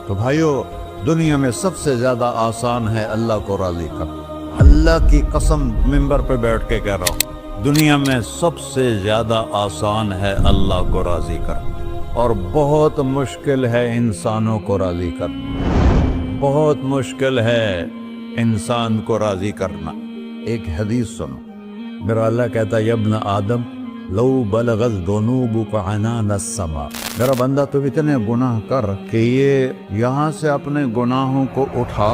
تو بھائیو، دنیا میں سب سے زیادہ آسان ہے اللہ کو راضی کرنا۔ اللہ کی قسم ممبر پہ بیٹھ کے کہہ رہا ہوں، دنیا میں سب سے زیادہ آسان ہے اللہ کو راضی کرنا، اور بہت مشکل ہے انسانوں کو راضی کرنا۔ بہت مشکل ہے انسان کو راضی کرنا۔ ایک حدیث سنو، میرا اللہ کہتا ہے یا ابن آدم لو بلغت ذنوبک عنان السماء، میرا بندہ تو اتنے گناہ کر کہ یہ یہاں سے اپنے گناہوں کو اٹھا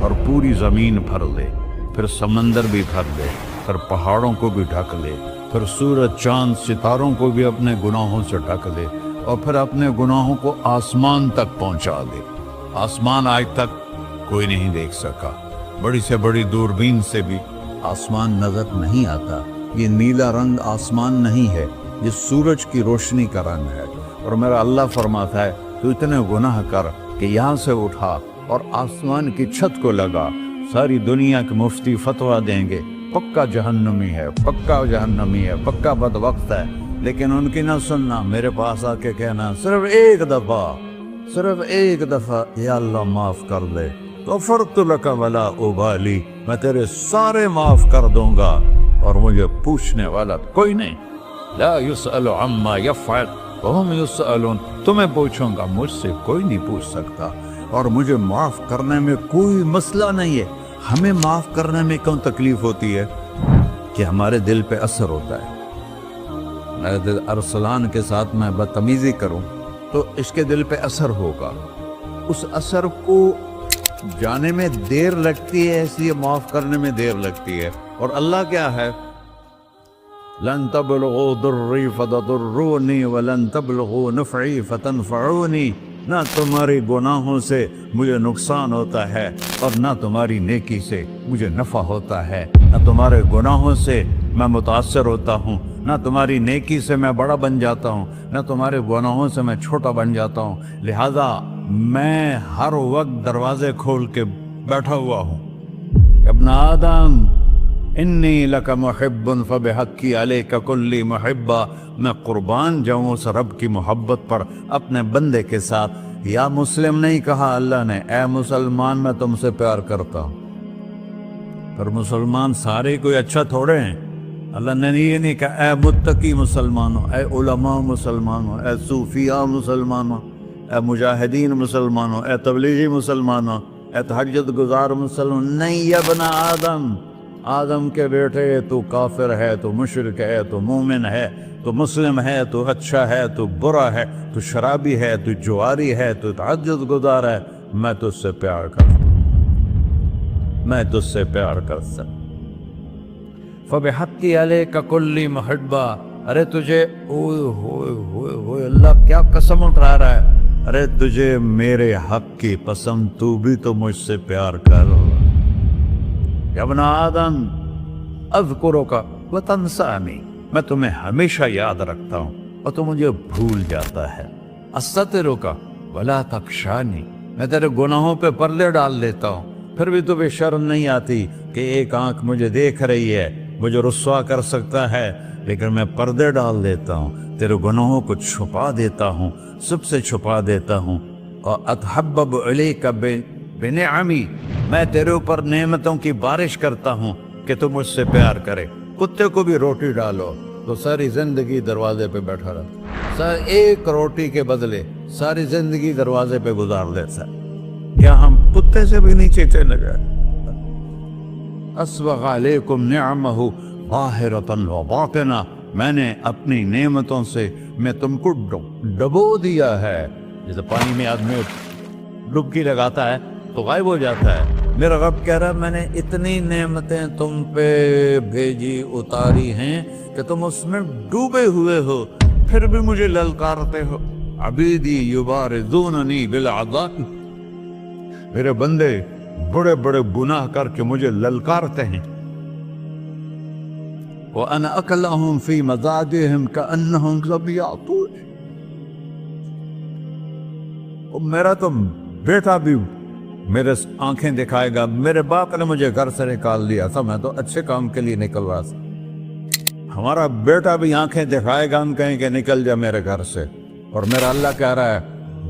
اور پوری زمین بھر لے، پھر سمندر بھی بھر لے، پھر پہاڑوں کو بھی ڈھک لے، پھر سورج چاند ستاروں کو بھی اپنے گناہوں سے ڈھک لے، اور پھر اپنے گناہوں کو آسمان تک پہنچا دے۔ آسمان آج تک کوئی نہیں دیکھ سکا، بڑی سے بڑی دوربین سے بھی آسمان نظر نہیں آتا۔ یہ نیلا رنگ آسمان نہیں ہے، یہ سورج کی روشنی کا رنگ ہے۔ اور میرا اللہ فرماتا ہے تو اتنے گناہ کر کہ یہاں سے اٹھا اور آسمان کی چھت کو لگا، ساری دنیا کے مفتی فتویٰ دیں گے پکا جہنمی ہے، پکا جہنمی ہے، پکا بدبخت ہے، لیکن ان کی نہ سننا، میرے پاس آ کے کہنا صرف ایک دفعہ یا اللہ معاف کر دے، غفرت لک ولا ابالی، میں تیرے سارے معاف کر دوں گا اور مجھے پوچھنے والا کوئی نہیں۔ لا یسأل عما یفعل وهم یسألون، تمہیں پوچھوں گا، مجھ سے کوئی نہیں پوچھ سکتا، اور مجھے معاف کرنے میں کوئی مسئلہ نہیں ہے۔ ہمیں معاف کرنے میں کیوں تکلیف ہوتی ہے؟ کہ ہمارے دل پہ اثر ہوتا ہے۔ میرے دل ارسلان کے ساتھ میں بدتمیزی کروں تو اس کے دل پہ اثر ہوگا، اس اثر کو جانے میں دیر لگتی ہے، اس لیے معاف کرنے میں دیر لگتی ہے۔ اور اللہ کیا ہے؟ لن تبلغوا ضری فتضرونی ولن تبلغوا نفعی فتنفعونی، نہ تمہاری گناہوں سے مجھے نقصان ہوتا ہے اور نہ تمہاری نیکی سے مجھے نفع ہوتا ہے، نہ تمہارے گناہوں سے میں متاثر ہوتا ہوں، نہ تمہاری نیکی سے میں بڑا بن جاتا ہوں، نہ تمہارے گناہوں سے میں چھوٹا بن جاتا ہوں، لہذا میں ہر وقت دروازے کھول کے بیٹھا ہوا ہوں۔ ابن آدم انی لک محب فبحقی علیک کلی محبہ، میں قربان جاؤں اس رب کی محبت پر اپنے بندے کے ساتھ۔ یا مسلم نہیں کہا اللہ نے، اے مسلمان میں تم سے پیار کرتا ہوں۔ پر مسلمان سارے کوئی اچھا تھوڑے ہیں۔ اللہ نے یہ نہیں کہا اے متقی مسلمانوں، اے علماء مسلمانوں، اے صوفیاء مسلمانوں، اے مجاہدین مسلمانوں، اے تبلیغی مسلمانوں، اے تہجد گزار مسلمان، نہیں یا ابن آدم، آدم کے بیٹے، تو کافر ہے، تو مشرک ہے، تو مومن ہے، تو مسلم ہے، تو اچھا ہے، تو برا ہے، تو شرابی ہے، تو جواری ہے، تو تہجد گزار ہے، میں تجھ سے پیار کرتا ہوں، میں تجھ سے پیار کرتا ہوں۔ فبحقی علیک کلی محبہ، ارے تجھے اوئے ہوئے ہوئے ہوئے، اللہ کیا قسم اٹھا رہا ہے، ارے تجھے میرے حق کی قسم، تو بھی تو مجھ سے پیار کر۔ یا ابن آدم اذکرک وتنسانی، میں تمہیں ہمیشہ یاد رکھتا ہوں اور تو مجھے بھول جاتا ہے۔ استترک ولا تخشانی، میں تیرے گناہوں پہ پردے ڈال دیتا ہوں، پھر بھی تمہیں شرم نہیں آتی کہ ایک آنکھ مجھے دیکھ رہی ہے، مجھے رسوا کر سکتا ہے، لیکن میں پردے ڈال دیتا ہوں، تیرے گناہوں کو چھپا دیتا ہوں، سب سے چھپا دیتا ہوں۔ اور اتحبب الیک بنعمی، میں تیرے اوپر نعمتوں کی بارش کرتا ہوں کہ تو مجھ سے پیار کرے۔ کتے کو بھی روٹی ڈالو تو ساری زندگی دروازے پہ بیٹھا رہتا، ایک روٹی کے بدلے ساری زندگی دروازے پہ گزار دیتا ہے۔ کیا ہم کتے سے بھی نیچے چلے گئے؟ اسبغ علیکم نعمہ ظاہرۃ و باطنہ، میں نے اپنی نعمتوں سے میں تم کو ڈبو دیا ہے۔ جیسے پانی میں آدمی ڈبکی لگاتا ہے تو غائب ہو جاتا ہے، میرا رب کہہ رہا ہے میں نے اتنی نعمتیں تم پہ بھیجی، اتاری ہیں کہ تم اس میں ڈوبے ہوئے ہو، پھر بھی مجھے للکارتے ہو۔ عبیدی یبارزوننی بالعذاب، میرے بندے بڑے بڑے گناہ کر کے مجھے للکارتے ہیں۔ وَأَنَا أَكْلَهُمْ فِي مَزَاجِهِمْ كَأَنَّهُمْ ظَبِيَّةٌ، میرا تو بیٹا بھی میرے آنکھیں دکھائے گا، میرے باپ نے مجھے گھر سے نکال دیا تھا، میں تو اچھے کام کے لیے نکل رہا تھا، ہمارا بیٹا بھی آنکھیں دکھائے گا، ہم کہیں کہ نکل جا میرے گھر سے۔ اور میرا اللہ کہہ رہا ہے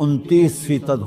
29%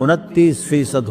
29%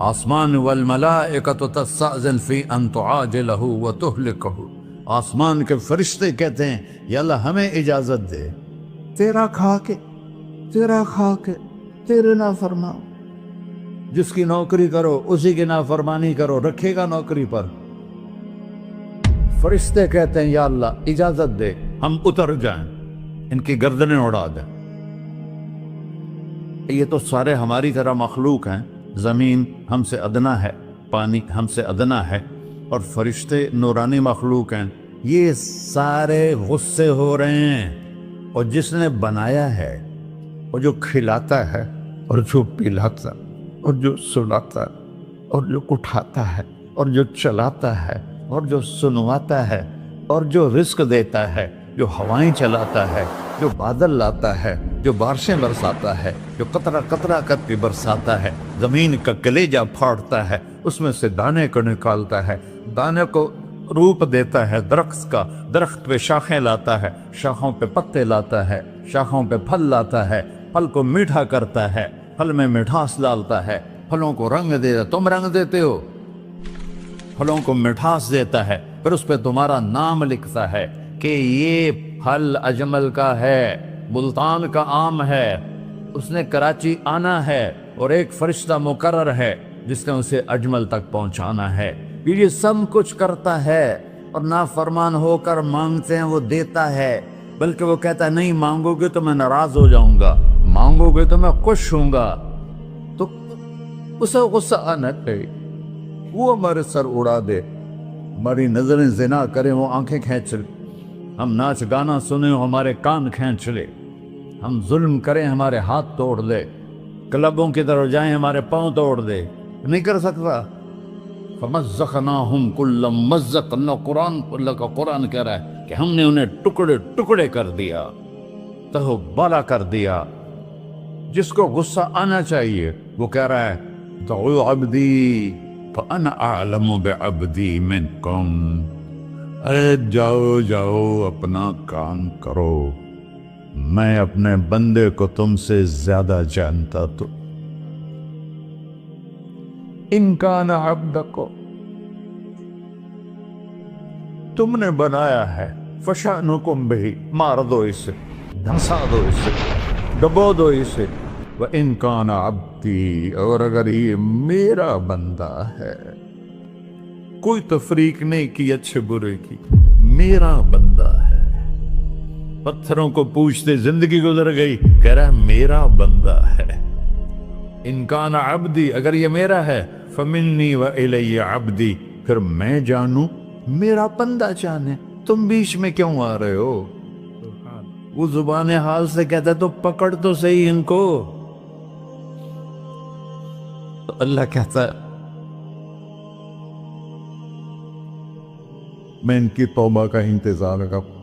آسمان والملائکۃ تستأذن فی ان تعاجلہ وتہلکہ، آسمان کے فرشتے کہتے ہیں یا اللہ ہمیں اجازت دے، تیرا کھا کے تیرے نافرمان، جس کی نوکری کرو اسی کی نافرمانی کرو، رکھے گا نوکری پر؟ فرشتے کہتے ہیں یا اللہ اجازت دے ہم اتر جائیں، ان کی گردنیں اڑا دیں۔ یہ تو سارے ہماری طرح مخلوق ہیں، زمین ہم سے ادنا ہے، پانی ہم سے ادنا ہے، اور فرشتے نورانی مخلوق ہیں، یہ سارے غصے ہو رہے ہیں۔ اور جس نے بنایا ہے، اور جو کھلاتا ہے، اور جو پلاتا، اور جو سلاتا، اور جو اٹھاتا ہے، اور جو چلاتا ہے، اور جو سنواتا ہے، اور جو رزق دیتا ہے، جو ہوائیں چلاتا ہے، جو بادل لاتا ہے، جو بارشیں برساتا ہے، جو قطرہ قطرہ کر کے برساتا ہے، زمین کا کلیجہ پھاڑتا ہے، اس میں سے دانے کو نکالتا ہے، دانے کو روپ دیتا ہے درخت کا، درخت پہ شاخیں لاتا ہے، شاخوں پہ پتے لاتا ہے، شاخوں پہ پھل لاتا ہے، پھل کو میٹھا کرتا ہے، پھل میں مٹھاس ڈالتا ہے، پھلوں کو رنگ دیتا، تم رنگ دیتے ہو، پھلوں کو مٹھاس دیتا ہے، پھر اس پہ تمہارا نام لکھتا ہے کہ یہ پھل اجمل کا ہے، ملتان کا آم ہے، اس نے کراچی آنا ہے، اور ایک فرشتہ مقرر ہے جس نے اسے اجمل تک پہنچانا ہے۔ یہ سب کچھ کرتا ہے، اور نافرمان ہو کر مانگتے ہیں وہ دیتا ہے، بلکہ وہ کہتا ہے نہیں مانگو گے تو میں ناراض ہو جاؤں گا، مانگو گے تو میں خوش ہوں گا۔ تو اسے غصہ آنا چاہیے، وہ ہمارے سر اڑا دے، ہماری نظریں زنا کریں وہ آنکھیں کھینچ لے، ہم ناچ گانا سنیں ہمارے کان کھینچ لے، ہم ظلم کریں ہمارے ہاتھ توڑ دے، کلبوں کی طرف جائیں ہمارے پاؤں توڑ دے، نہیں کر سکتا۔ فَمَزَّقْنَاهُمْ كُلَّ مُمَزَّقٍ، اللہ کا قرآن کہہ رہا ہے کہ ہم نے انہیں ٹکڑے ٹکڑے کر دیا، تہو بالا کر دیا۔ جس کو غصہ آنا چاہیے وہ کہہ رہا ہے دعوا عبدی فَأَنَا أَعْلَمُ بِعَبْدِي مِنْكُمْ، ارے جاؤ جاؤ اپنا کام کرو، میں اپنے بندے کو تم سے زیادہ جانتا۔ تو ان کان عبدکم، تم نے بنایا ہے، فشانکم بہی، مار دو اسے، دھنسا دو اسے، ڈبو دو اسے۔ وَإِن كَانَ عَبْدِي، اور اگر یہ میرا بندہ ہے، کوئی تفریق نہیں کی اچھے برے کی، میرا بندہ ہے۔ پتھروں کو پوچھتے زندگی گزر گئی، کہہ رہا ہے میرا بندہ ہے۔ ان کان عبدی، اگر یہ میرا ہے، فمنی وإلی عبدی، پھر میں جانوں میرا بندہ جانے، تم بیچ میں کیوں آ رہے ہو؟ وہ زبان حال سے کہتا ہے تو پکڑ تو صحیح ان کو۔ تو اللہ کہتا ہے میں ان کی توبہ کا انتظار کروں۔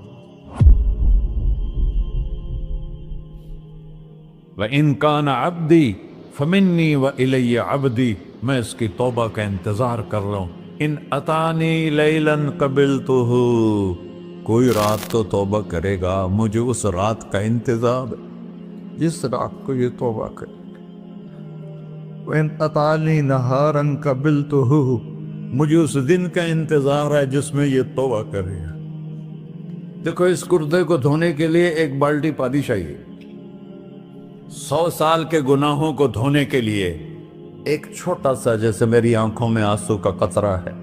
وَإِن كَانَ عَبْدِي فَمِنِّي وَإِلَيَّ عَبْدِي، میں اس کی توبہ کا انتظار کر رہا ہوں۔ ان اتانی لیلاً قبلتہ، کوئی رات تو توبہ کرے گا، مجھے اس رات کا انتظار ہے جس رات کو یہ توبہ کرے۔ وَإِنْ أَتَانِي نَهَارًا قَبِلْتُهُ، مجھے اس دن کا انتظار ہے جس میں یہ توبہ کرے گا۔ دیکھو اس کردے کو دھونے کے لیے ایک بالٹی پانی چاہیے، 100 سال کے گناہوں کو دھونے کے لیے ایک چھوٹا سا، جیسے میری آنکھوں میں آنسو کا قطرہ ہے،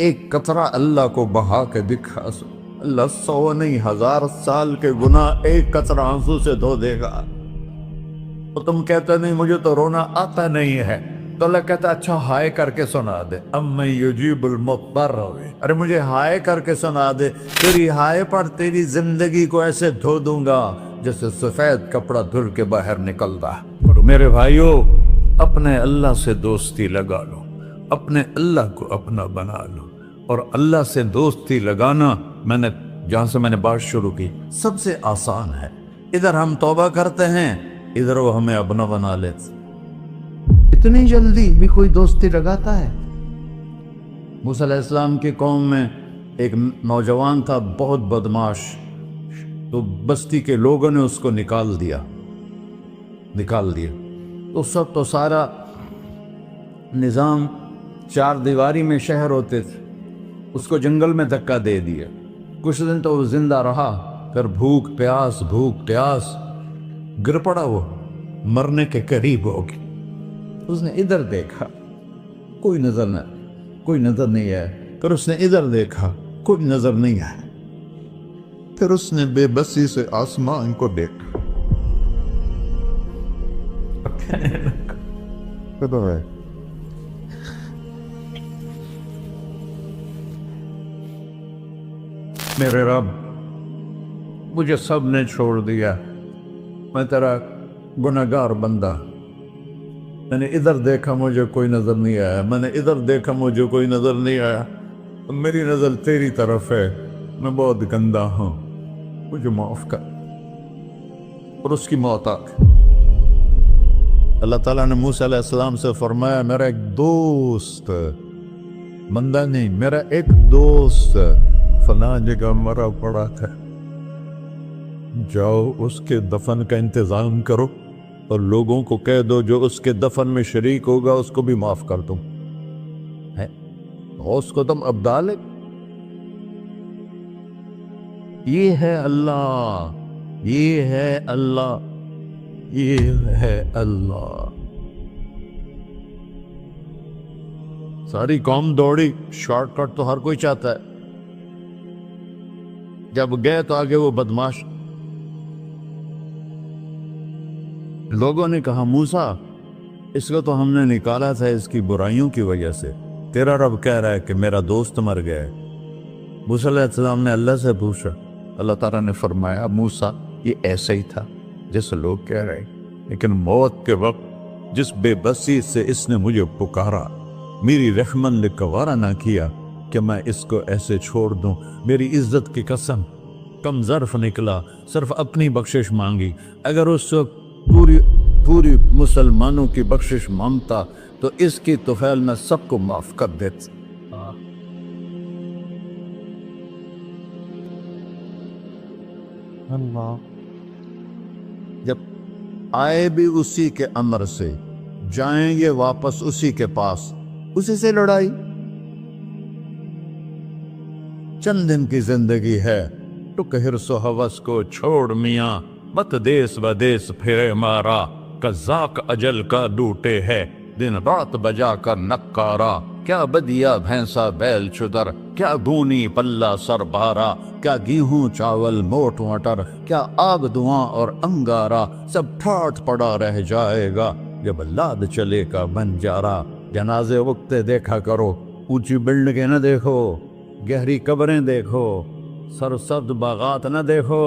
ایک قطرہ اللہ کو بہا کے دکھا، اللہ 100 نہیں 1000 سال کے گناہ ایک قطرہ آنسو سے دھو دے گا۔ تو تم کہتے نہیں مجھے تو رونا آتا نہیں ہے، تو اللہ کہتا اچھا ہائے کر کے سنا دے، اَمَّن يُجِيبُ الْمُضْطَرَّ، ارے مجھے ہائے کر کے سنا دے، تیری ہائے پر تیری زندگی کو ایسے دھو دوں گا جیسے سفید کپڑا دھل کے باہر نکلتا ہے۔ میرے بھائیو، اپنے اللہ سے دوستی لگا لو، اپنے اللہ کو اپنا بنا لو، اور اللہ سے دوستی لگانا جہاں سے میں نے بات شروع کی سب سے آسان ہے۔ ادھر ہم توبہ کرتے ہیں، ادھر وہ ہمیں اپنا بنا لیتے۔ اتنی جلدی بھی کوئی دوستی لگاتا ہے؟ موسیٰ علیہ السلام کی قوم میں ایک نوجوان تھا بہت بدماش، تو بستی کے لوگوں نے اس کو نکال دیا۔ تو سب تو سارا نظام 4 دیواری میں شہر ہوتے تھے، اس کو جنگل میں دھکا دے دیا، کچھ دن تو وہ زندہ رہا، پھر بھوک پیاس گر پڑا، وہ مرنے کے قریب ہو گیا۔ اس نے ادھر دیکھا، کوئی نظر نہیں آیا، پھر اس نے ادھر دیکھا، کوئی نظر نہیں آیا، پھر اس نے بے بسی سے آسمان کو دیکھا۔ میرے رب، مجھے سب نے چھوڑ دیا، میں تیرا گناہگار بندہ، میں نے ادھر دیکھا مجھے کوئی نظر نہیں آیا، میں نے ادھر دیکھا مجھے کوئی نظر نہیں آیا، میری نظر تیری طرف ہے، میں بہت گندا ہوں، مجھے معاف کر۔ اور اس کی موت آ گئی۔ اللہ تعالیٰ نے موسیٰ علیہ السلام سے فرمایا، میرا ایک دوست، بندہ نہیں، میرا ایک دوست فلاں جگہ مرا پڑا تھا، جاؤ اس کے دفن کا انتظام کرو اور لوگوں کو کہہ دو جو اس کے دفن میں شریک ہوگا اس کو بھی معاف کر دوں۔ غوث کو تم ابدال ہے، یہ ہے اللہ، یہ ہے اللہ، یہ ہے اللہ۔ ساری قوم دوڑی، شارٹ کٹ تو ہر کوئی چاہتا ہے، جب گئے تو آگے وہ بدماش، لوگوں نے کہا موسیٰ اس کو تو ہم نے نکالا تھا اس کی برائیوں کی وجہ سے، تیرا رب کہہ رہا ہے کہ میرا دوست مر گیا ہے۔ موسیٰ علیہ السلام نے اللہ سے پوچھا، اللہ تعالیٰ نے فرمایا موسیٰ یہ ایسا ہی تھا جیسے لوگ کہہ رہے، لیکن موت کے وقت جس بے بسی سے اس نے مجھے پکارا، میری رحمن نے گوارا نہ کیا کہ میں اس کو ایسے چھوڑ دوں، میری عزت کی قسم، کم ظرف نکلا، صرف اپنی بخشش مانگی، اگر اس وقت پوری مسلمانوں کی بخشش مانگتا تو اس کی طفیل میں سب کو معاف کر دیتا۔ اللہ جب آئے بھی اسی کے امر سے، جائیں گے واپس اسی کے پاس، اسی سے لڑائی۔ چند دن کی زندگی ہے، ٹک حرص و ہوس کو چھوڑ میاں، مت دیس بدیس پھرے مارا، قزاق اجل کا ڈوٹے ہے، دن رات بجا کر نکارا، کیا بدیا بھینسا بیل چدر، کیا گونی پلہ سر بارا، کیا گیہوں چاول موٹ مٹر، کیا آگ دھواں اور انگارا، سب ٹھاٹ پڑا رہ جائے گا جب لاد چلے کا بنجارا۔ جنازے وقت دیکھا کرو، اونچی بلڈنگیں نہ دیکھو، گہری قبریں دیکھو، سرسبز باغات نہ دیکھو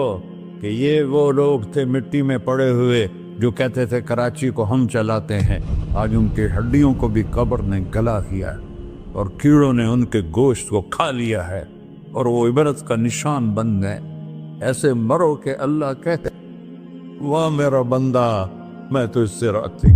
کہ یہ وہ لوگ تھے مٹی میں پڑے ہوئے جو کہتے تھے کراچی کو ہم چلاتے ہیں، آج ان کی ہڈیوں کو بھی قبر نے گلا کیا ہے اور کیڑوں نے ان کے گوشت کو کھا لیا ہے اور وہ عبرت کا نشان بن گئے۔ ایسے مرو کہ اللہ کہتے واہ میرا بندہ میں تو اس سے راضی۔